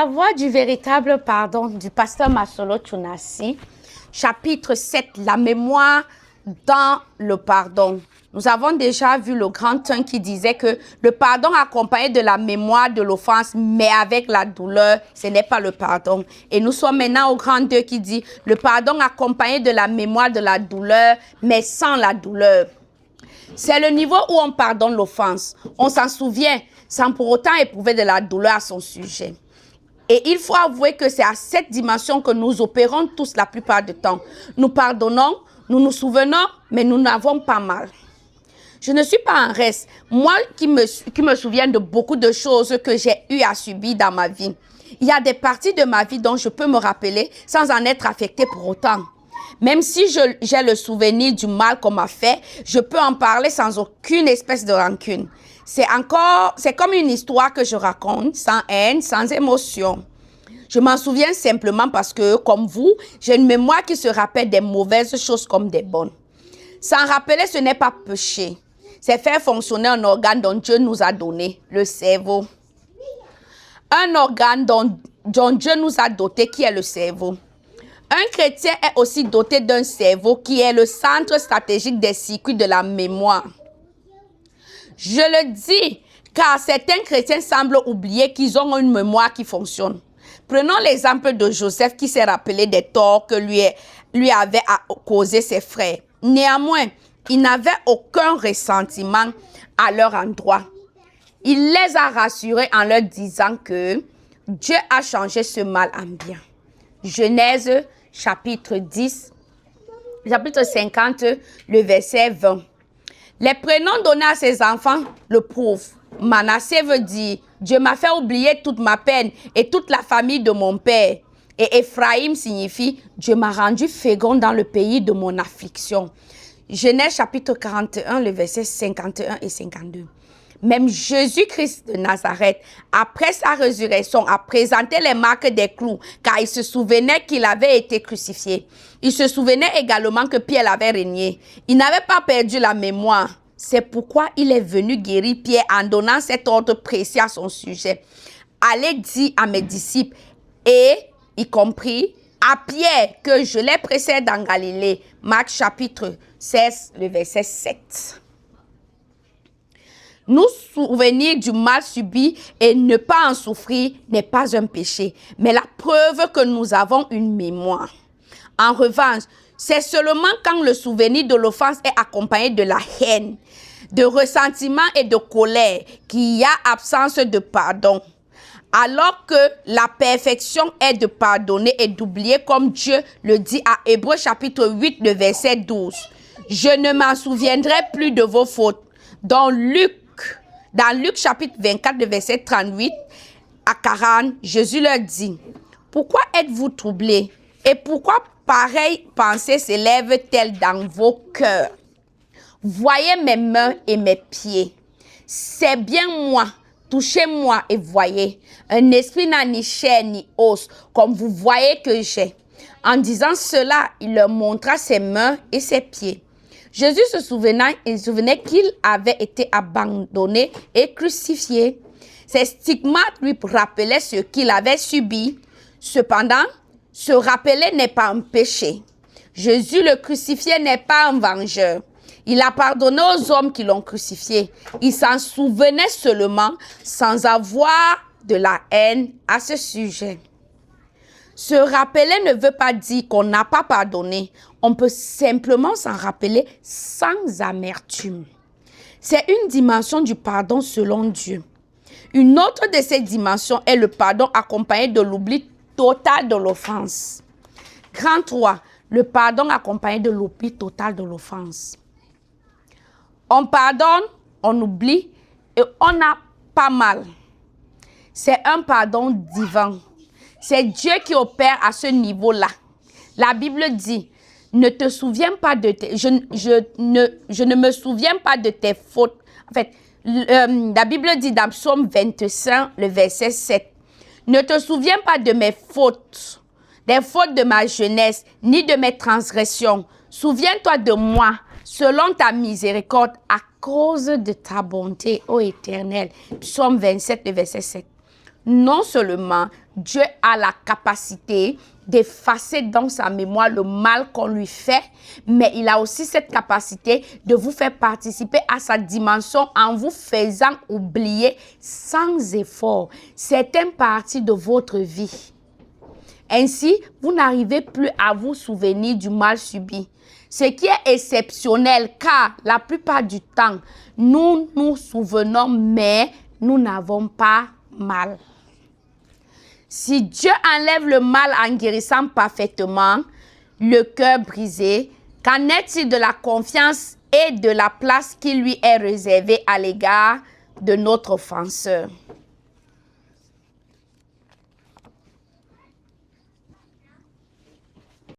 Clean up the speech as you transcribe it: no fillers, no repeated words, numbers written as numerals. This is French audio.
La voie du véritable pardon du pasteur Masolo Tchounassi, chapitre 7, la mémoire dans le pardon. Nous avons déjà vu le grand 1 qui disait que le pardon accompagné de la mémoire de l'offense, mais avec la douleur, ce n'est pas le pardon. Et nous sommes maintenant au grand 2 qui dit le pardon accompagné de la mémoire de la douleur, mais sans la douleur. C'est le niveau où on pardonne l'offense. On s'en souvient sans pour autant éprouver de la douleur à son sujet. Et il faut avouer que c'est à cette dimension que nous opérons tous la plupart du temps. Nous pardonnons, nous nous souvenons, mais nous n'avons pas mal. Je ne suis pas en reste. Moi qui me souviens de beaucoup de choses que j'ai eu à subir dans ma vie. Il y a des parties de ma vie dont je peux me rappeler sans en être affectée pour autant. Même si j'ai le souvenir du mal qu'on m'a fait, je peux en parler sans aucune espèce de rancune. C'est comme une histoire que je raconte, sans haine, sans émotion. Je m'en souviens simplement parce que, comme vous, j'ai une mémoire qui se rappelle des mauvaises choses comme des bonnes. S'en rappeler, ce n'est pas péché. C'est faire fonctionner un organe dont Dieu nous a donné, le cerveau. Un organe dont Dieu nous a doté, qui est le cerveau. Un chrétien est aussi doté d'un cerveau qui est le centre stratégique des circuits de la mémoire. Je le dis car certains chrétiens semblent oublier qu'ils ont une mémoire qui fonctionne. Prenons l'exemple de Joseph qui s'est rappelé des torts que lui avaient causé ses frères. Néanmoins, il n'avait aucun ressentiment à leur endroit. Il les a rassurés en leur disant que Dieu a changé ce mal en bien. Genèse chapitre 50, le verset 20. Les prénoms donnés à ses enfants le prouvent. Manassé veut dire « Dieu m'a fait oublier toute ma peine et toute la famille de mon père ». Et Ephraïm signifie « Dieu m'a rendu fécond dans le pays de mon affliction ». Genèse chapitre 41, le verset 51 et 52. Même Jésus-Christ de Nazareth, après sa résurrection, a présenté les marques des clous, car il se souvenait qu'il avait été crucifié. Il se souvenait également que Pierre avait régné. Il n'avait pas perdu la mémoire. C'est pourquoi il est venu guérir Pierre en donnant cet ordre précis à son sujet. Allez dire à mes disciples, et y compris à Pierre, que je les précède en Galilée. Marc chapitre 16, le verset 7. Nous souvenir du mal subi et ne pas en souffrir n'est pas un péché, mais la preuve que nous avons une mémoire. En revanche, c'est seulement quand le souvenir de l'offense est accompagné de la haine, de ressentiment et de colère qu'il y a absence de pardon. Alors que la perfection est de pardonner et d'oublier comme Dieu le dit à Hébreux chapitre 8, le verset 12. Je ne m'en souviendrai plus de vos fautes. Dans Luc chapitre 24, le verset 38 à 40, Jésus leur dit, « Pourquoi êtes-vous troublés et pourquoi pareille pensée s'élève-t-elle dans vos cœurs? Voyez mes mains et mes pieds. C'est bien moi. Touchez-moi et voyez. Un esprit n'a ni chair ni os, comme vous voyez que j'ai. » En disant cela, il leur montra ses mains et ses pieds. Jésus se souvenait qu'il avait été abandonné et crucifié. Ces stigmates lui rappelaient ce qu'il avait subi. Cependant, se rappeler n'est pas un péché. Jésus le crucifié n'est pas un vengeur. Il a pardonné aux hommes qui l'ont crucifié. Il s'en souvenait seulement sans avoir de la haine à ce sujet. Se rappeler ne veut pas dire qu'on n'a pas pardonné. On peut simplement s'en rappeler sans amertume. C'est une dimension du pardon selon Dieu. Une autre de ces dimensions est le pardon accompagné de l'oubli total de l'offense. Grand 3, le pardon accompagné de l'oubli total de l'offense. On pardonne, on oublie et on n'a pas mal. C'est un pardon divin. C'est Dieu qui opère à ce niveau-là. La Bible dit, ne te souviens pas de tes... Je ne me souviens pas de tes fautes. En fait, la Bible dit dans Psaume 25, le verset 7, ne te souviens pas de mes fautes, des fautes de ma jeunesse, ni de mes transgressions. Souviens-toi de moi, selon ta miséricorde, à cause de ta bonté, ô Éternel. Psaume 27, le verset 7. non seulement Dieu a la capacité d'effacer dans sa mémoire le mal qu'on lui fait, mais il a aussi cette capacité de vous faire participer à sa dimension en vous faisant oublier sans effort certaines parties de votre vie. Ainsi, vous n'arrivez plus à vous souvenir du mal subi. Ce qui est exceptionnel, car la plupart du temps, nous nous souvenons, mais nous n'avons pas mal. Si Dieu enlève le mal en guérissant parfaitement le cœur brisé, qu'en est-il de la confiance et de la place qui lui est réservée à l'égard de notre offenseur?